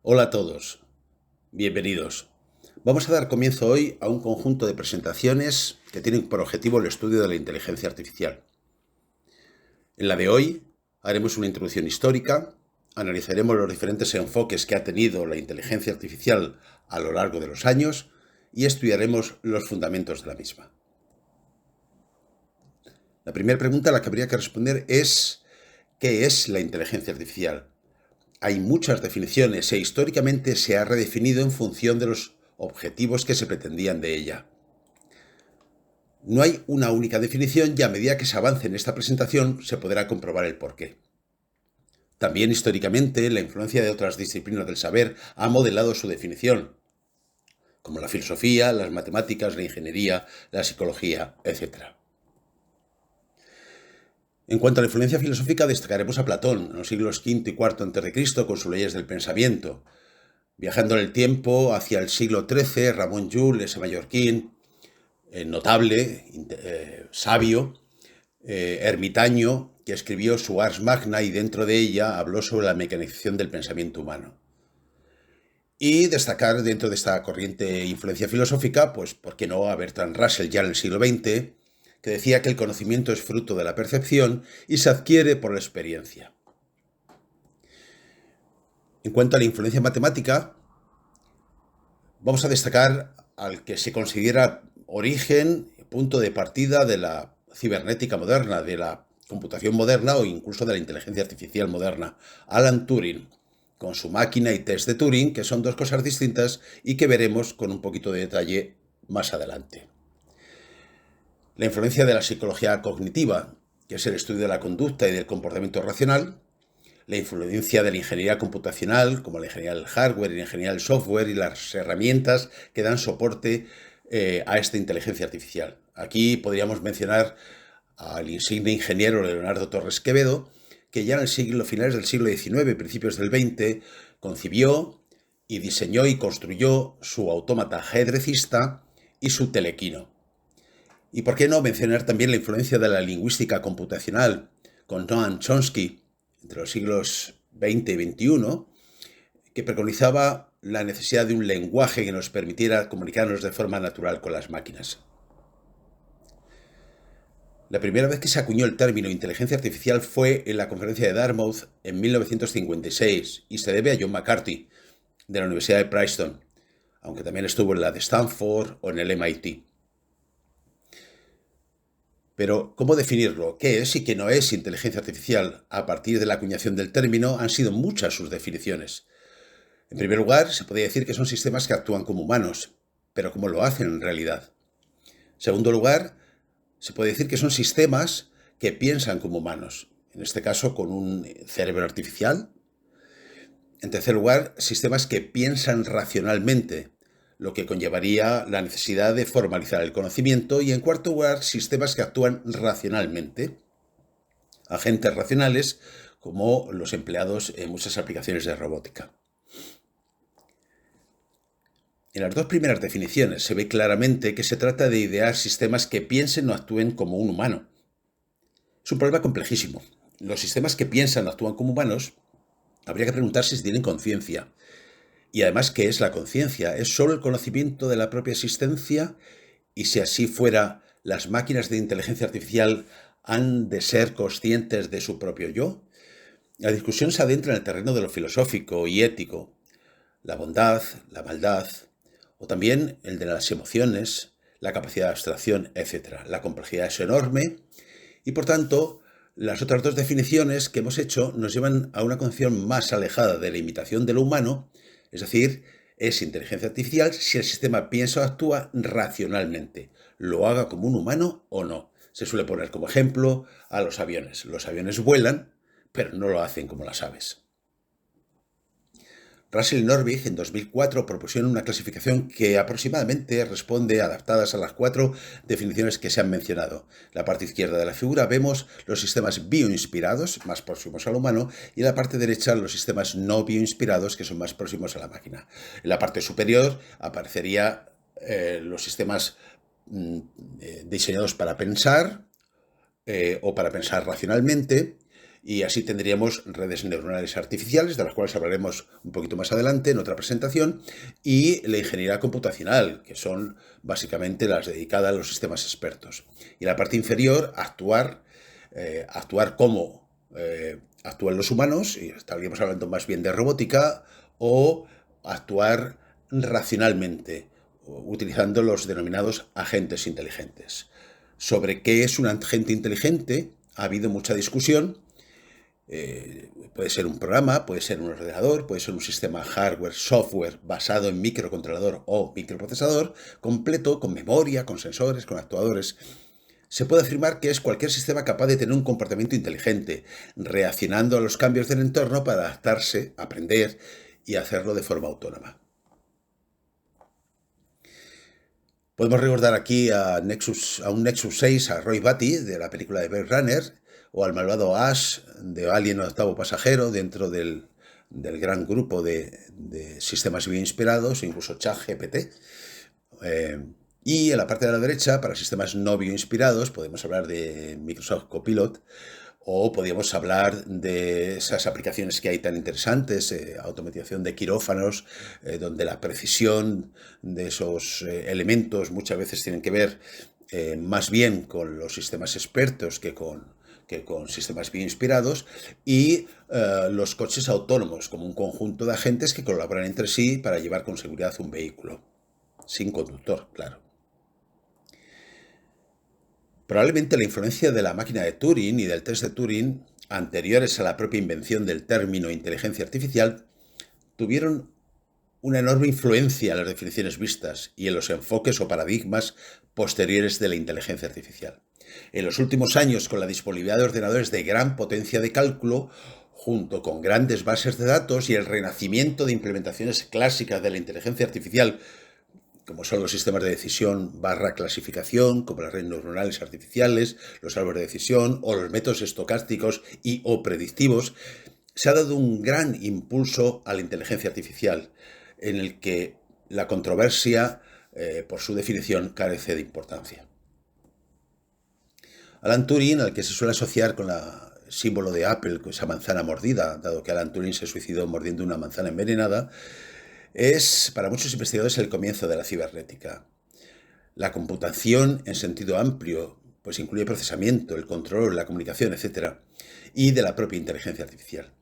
Hola a todos, bienvenidos. Vamos a dar comienzo hoy a un conjunto de presentaciones que tienen por objetivo el estudio de la inteligencia artificial. En la de hoy haremos una introducción histórica, analizaremos los diferentes enfoques que ha tenido la inteligencia artificial a lo largo de los años y estudiaremos los fundamentos de la misma. La primera pregunta a la que habría que responder es: ¿qué es la inteligencia artificial? Hay muchas definiciones e históricamente se ha redefinido en función de los objetivos que se pretendían de ella. No hay una única definición y a medida que se avance en esta presentación se podrá comprobar el porqué. También históricamente la influencia de otras disciplinas del saber ha modelado su definición, como la filosofía, las matemáticas, la ingeniería, la psicología, etc. En cuanto a la influencia filosófica, destacaremos a Platón, en los siglos V y IV a.C., con sus leyes del pensamiento. Viajando en el tiempo, hacia el siglo XIII, Ramón Llull, ese mallorquín, notable, sabio, ermitaño, que escribió su Ars Magna y dentro de ella habló sobre la mecanización del pensamiento humano. Y destacar dentro de esta corriente influencia filosófica, pues, ¿por qué no?, a Bertrand Russell ya en el siglo XX, que decía que el conocimiento es fruto de la percepción y se adquiere por la experiencia. En cuanto a la influencia matemática, vamos a destacar al que se considera origen, punto de partida de la cibernética moderna, de la computación moderna o incluso de la inteligencia artificial moderna, Alan Turing, con su máquina y test de Turing, que son dos cosas distintas y que veremos con un poquito de detalle más adelante. La influencia de la psicología cognitiva, que es el estudio de la conducta y del comportamiento racional, la influencia de la ingeniería computacional, como la ingeniería del hardware y la ingeniería del software y las herramientas que dan soporte a esta inteligencia artificial. Aquí podríamos mencionar al insigne ingeniero Leonardo Torres Quevedo, que ya en el finales del siglo XIX y principios del XX concibió y diseñó y construyó su autómata ajedrecista y su telequino. Y por qué no mencionar también la influencia de la lingüística computacional con Noam Chomsky entre los siglos XX y XXI, que preconizaba la necesidad de un lenguaje que nos permitiera comunicarnos de forma natural con las máquinas. La primera vez que se acuñó el término inteligencia artificial fue en la conferencia de Dartmouth en 1956 y se debe a John McCarthy, de la Universidad de Princeton, aunque también estuvo en la de Stanford o en el MIT. Pero, ¿cómo definirlo? ¿Qué es y qué no es inteligencia artificial? A partir de la acuñación del término han sido muchas sus definiciones. En primer lugar, se podría decir que son sistemas que actúan como humanos, pero ¿cómo lo hacen en realidad? En segundo lugar, se puede decir que son sistemas que piensan como humanos, en este caso con un cerebro artificial. En tercer lugar, sistemas que piensan racionalmente, lo que conllevaría la necesidad de formalizar el conocimiento. Y en cuarto lugar, sistemas que actúan racionalmente, agentes racionales como los empleados en muchas aplicaciones de robótica. En las dos primeras definiciones se ve claramente que se trata de idear sistemas que piensen o actúen como un humano. Es un problema complejísimo. Los sistemas que piensan o actúan como humanos, habría que preguntarse si tienen conciencia. Y además, ¿qué es la conciencia? ¿Es solo el conocimiento de la propia existencia? Y si así fuera, ¿las máquinas de inteligencia artificial han de ser conscientes de su propio yo? La discusión se adentra en el terreno de lo filosófico y ético, la bondad, la maldad, o también el de las emociones, la capacidad de abstracción, etc. La complejidad es enorme y, por tanto, las otras dos definiciones que hemos hecho nos llevan a una concepción más alejada de la imitación de lo humano, es decir, es inteligencia artificial si el sistema piensa o actúa racionalmente, lo haga como un humano o no. Se suele poner como ejemplo a los aviones. Los aviones vuelan, pero no lo hacen como las aves. Russell y Norvig en 2004 propusieron una clasificación que aproximadamente responde adaptadas a las cuatro definiciones que se han mencionado. En la parte izquierda de la figura vemos los sistemas bioinspirados, más próximos al humano, y en la parte derecha los sistemas no bioinspirados, que son más próximos a la máquina. En la parte superior aparecerían los sistemas diseñados para pensar o para pensar racionalmente, y así tendríamos redes neuronales artificiales, de las cuales hablaremos un poquito más adelante en otra presentación, y la ingeniería computacional, que son básicamente las dedicadas a los sistemas expertos. Y en la parte inferior, actuar como actúan los humanos, y estaríamos hablando más bien de robótica, o actuar racionalmente, utilizando los denominados agentes inteligentes. Sobre qué es un agente inteligente ha habido mucha discusión. Puede ser un programa, puede ser un ordenador, puede ser un sistema hardware, software basado en microcontrolador o microprocesador, completo, con memoria, con sensores, con actuadores. Se puede afirmar que es cualquier sistema capaz de tener un comportamiento inteligente, reaccionando a los cambios del entorno para adaptarse, aprender y hacerlo de forma autónoma. Podemos recordar aquí a un Nexus 6, a Roy Batty, de la película de Blade Runner, o al malvado Ash de Alien Octavo Pasajero, dentro del gran grupo de sistemas bien inspirados, incluso ChatGPT. Y en la parte de la derecha, para sistemas no bioinspirados, podemos hablar de Microsoft Copilot, o podríamos hablar de esas aplicaciones que hay tan interesantes, automatización de quirófanos, donde la precisión de esos elementos muchas veces tienen que ver más bien con los sistemas expertos que con sistemas bien inspirados, y los coches autónomos, como un conjunto de agentes que colaboran entre sí para llevar con seguridad un vehículo, sin conductor, claro. Probablemente la influencia de la máquina de Turing y del test de Turing, anteriores a la propia invención del término inteligencia artificial, tuvieron una enorme influencia en las definiciones vistas y en los enfoques o paradigmas posteriores de la inteligencia artificial. En los últimos años, con la disponibilidad de ordenadores de gran potencia de cálculo, junto con grandes bases de datos y el renacimiento de implementaciones clásicas de la inteligencia artificial, como son los sistemas de decisión / clasificación, como las redes neuronales artificiales, los árboles de decisión o los métodos estocásticos y o predictivos, se ha dado un gran impulso a la inteligencia artificial, en el que la controversia, por su definición, carece de importancia. Alan Turing, al que se suele asociar con el símbolo de Apple, con esa manzana mordida, dado que Alan Turing se suicidó mordiendo una manzana envenenada, es para muchos investigadores el comienzo de la cibernética. La computación en sentido amplio, pues incluye procesamiento, el control, la comunicación, etc. Y de la propia inteligencia artificial.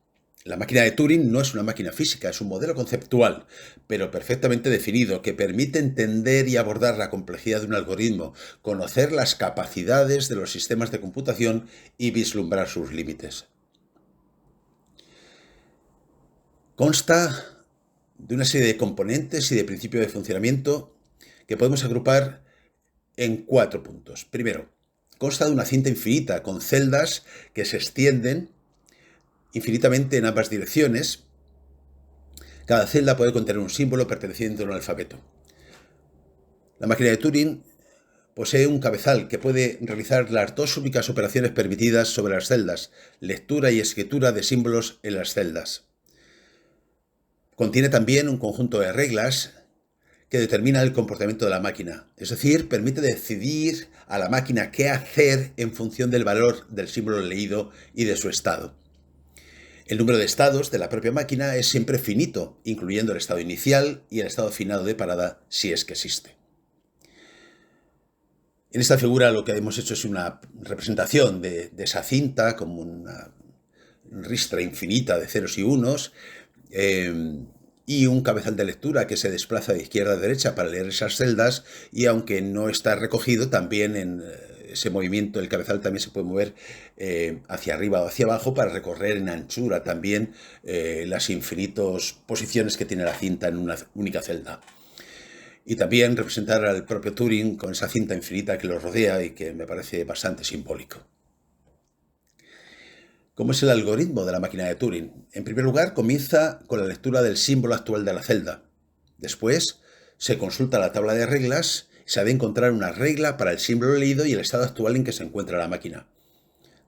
La máquina de Turing no es una máquina física, es un modelo conceptual, pero perfectamente definido, que permite entender y abordar la complejidad de un algoritmo, conocer las capacidades de los sistemas de computación y vislumbrar sus límites. Consta de una serie de componentes y de principios de funcionamiento que podemos agrupar en 4 puntos. Primero, consta de una cinta infinita con celdas que se extienden infinitamente en ambas direcciones. Cada celda puede contener un símbolo perteneciente a un alfabeto. La máquina de Turing posee un cabezal que puede realizar las 2 únicas operaciones permitidas sobre las celdas: lectura y escritura de símbolos en las celdas. Contiene también un conjunto de reglas que determina el comportamiento de la máquina, es decir, permite decidir a la máquina qué hacer en función del valor del símbolo leído y de su estado. El número de estados de la propia máquina es siempre finito, incluyendo el estado inicial y el estado finado de parada, si es que existe. En esta figura lo que hemos hecho es una representación de esa cinta como una ristra infinita de ceros y unos, y un cabezal de lectura que se desplaza de izquierda a derecha para leer esas celdas, y aunque no está recogido, también en ese movimiento el cabezal también se puede mover hacia arriba o hacia abajo para recorrer en anchura también las infinitas posiciones que tiene la cinta en una única celda. Y también representar al propio Turing con esa cinta infinita que lo rodea y que me parece bastante simbólico. ¿Cómo es el algoritmo de la máquina de Turing? En primer lugar, comienza con la lectura del símbolo actual de la celda. Después, se consulta la tabla de reglas y se ha de encontrar una regla para el símbolo leído y el estado actual en que se encuentra la máquina.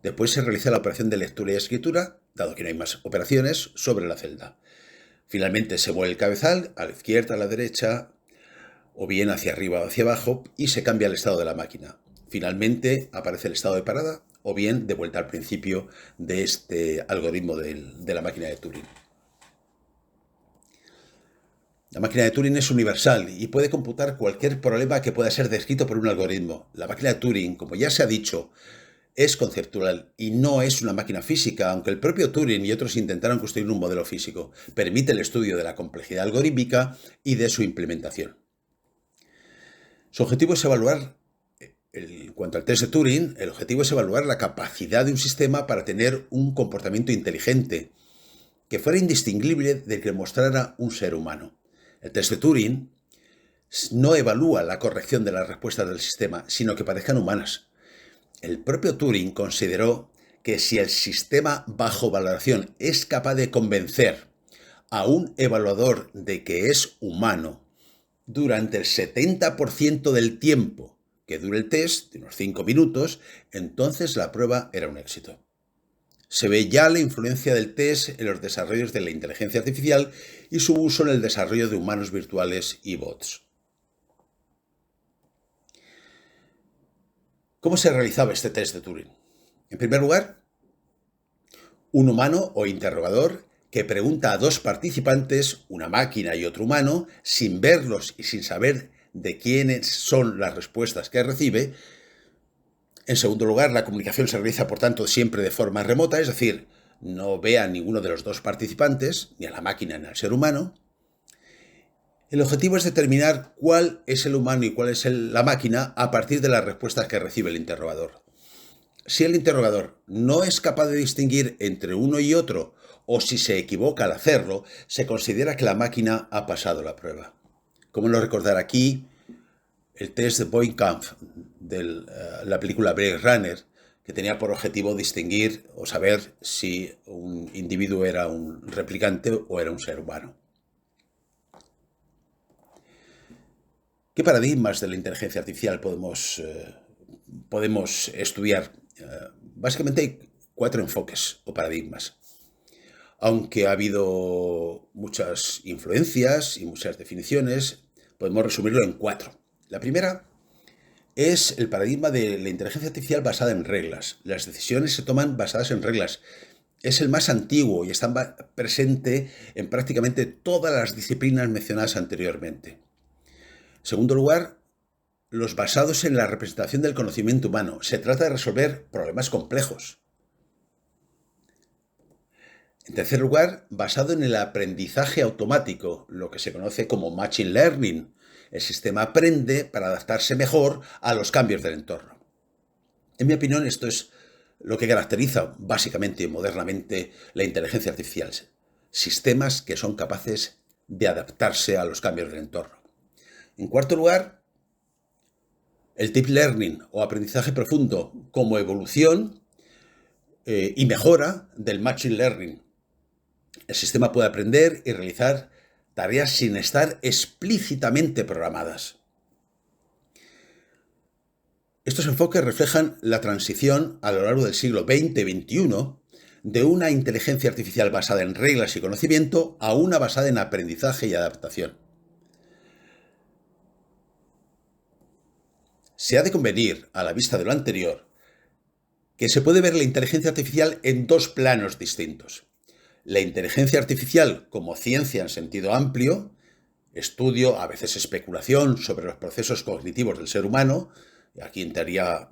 Después se realiza la operación de lectura y escritura, dado que no hay más operaciones, sobre la celda. Finalmente se mueve el cabezal a la izquierda, a la derecha, o bien hacia arriba o hacia abajo, y se cambia el estado de la máquina. finalmente aparece el estado de parada o bien de vuelta al principio de este algoritmo de la máquina de Turing. La máquina de Turing es universal y puede computar cualquier problema que pueda ser descrito por un algoritmo. La máquina de Turing, como ya se ha dicho, es conceptual y no es una máquina física, aunque el propio Turing y otros intentaron construir un modelo físico. Permite el estudio de la complejidad algorítmica y de su implementación. Su objetivo es evaluar, en cuanto al test de Turing, el objetivo es evaluar la capacidad de un sistema para tener un comportamiento inteligente que fuera indistinguible del que mostrara un ser humano. El test de Turing no evalúa la corrección de las respuestas del sistema, sino que parezcan humanas. El propio Turing consideró que si el sistema bajo valoración es capaz de convencer a un evaluador de que es humano durante el 70% del tiempo que dure el test, de unos 5 minutos, entonces la prueba era un éxito. Se ve ya la influencia del test en los desarrollos de la inteligencia artificial y su uso en el desarrollo de humanos virtuales y bots. ¿Cómo se realizaba este test de Turing? En primer lugar, un humano o interrogador que pregunta a dos participantes, una máquina y otro humano, sin verlos y sin saber de quiénes son las respuestas que recibe. En segundo lugar, la comunicación se realiza, por tanto, siempre de forma remota, es decir, no ve a ninguno de los dos participantes, ni a la máquina ni al ser humano. El objetivo es determinar cuál es el humano y cuál es la máquina a partir de las respuestas que recibe el interrogador. Si el interrogador no es capaz de distinguir entre uno y otro, o si se equivoca al hacerlo, se considera que la máquina ha pasado la prueba. Como no recordar aquí el test de Voight-Kampff de la película Blade Runner, que tenía por objetivo distinguir o saber si un individuo era un replicante o era un ser humano. ¿Qué paradigmas de la inteligencia artificial podemos estudiar? Básicamente hay 4 enfoques o paradigmas. Aunque ha habido muchas influencias y muchas definiciones, podemos resumirlo en 4. La primera es el paradigma de la inteligencia artificial basada en reglas. Las decisiones se toman basadas en reglas. Es el más antiguo y está presente en prácticamente todas las disciplinas mencionadas anteriormente. En segundo lugar, los basados en la representación del conocimiento humano. Se trata de resolver problemas complejos. En tercer lugar, basado en el aprendizaje automático, lo que se conoce como Machine Learning. El sistema aprende para adaptarse mejor a los cambios del entorno. En mi opinión, esto es lo que caracteriza básicamente y modernamente la inteligencia artificial. Sistemas que son capaces de adaptarse a los cambios del entorno. En cuarto lugar, el Deep Learning o aprendizaje profundo como evolución y mejora del Machine Learning. El sistema puede aprender y realizar tareas sin estar explícitamente programadas. Estos enfoques reflejan la transición a lo largo del siglo XX y XXI de una inteligencia artificial basada en reglas y conocimiento a una basada en aprendizaje y adaptación. Se ha de convenir, a la vista de lo anterior, que se puede ver la inteligencia artificial en 2 planos distintos. La inteligencia artificial como ciencia en sentido amplio, estudio, a veces especulación sobre los procesos cognitivos del ser humano. Aquí entraría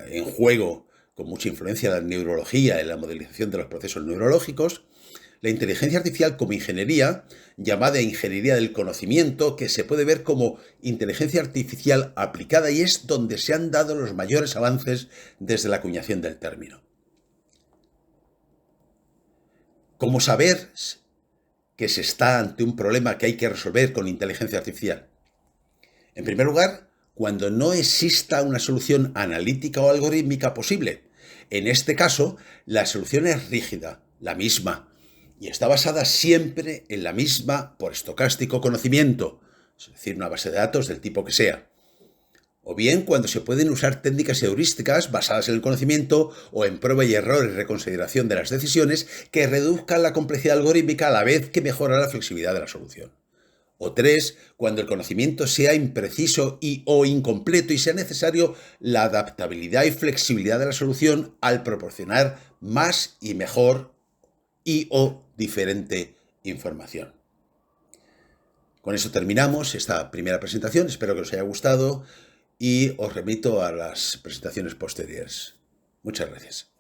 en juego con mucha influencia la neurología y la modelización de los procesos neurológicos. La inteligencia artificial como ingeniería, llamada ingeniería del conocimiento, que se puede ver como inteligencia artificial aplicada y es donde se han dado los mayores avances desde la acuñación del término. ¿Cómo saber que se está ante un problema que hay que resolver con inteligencia artificial? En primer lugar, cuando no exista una solución analítica o algorítmica posible. En este caso, la solución es rígida, la misma, y está basada siempre en la misma por estocástico conocimiento, es decir, una base de datos del tipo que sea. O bien cuando se pueden usar técnicas heurísticas basadas en el conocimiento o en prueba y error y reconsideración de las decisiones que reduzcan la complejidad algorítmica a la vez que mejora la flexibilidad de la solución. O 3, cuando el conocimiento sea impreciso o incompleto y sea necesario la adaptabilidad y flexibilidad de la solución al proporcionar más y mejor o diferente información. Con eso terminamos esta primera presentación, espero que os haya gustado y os remito a las presentaciones posteriores. Muchas gracias.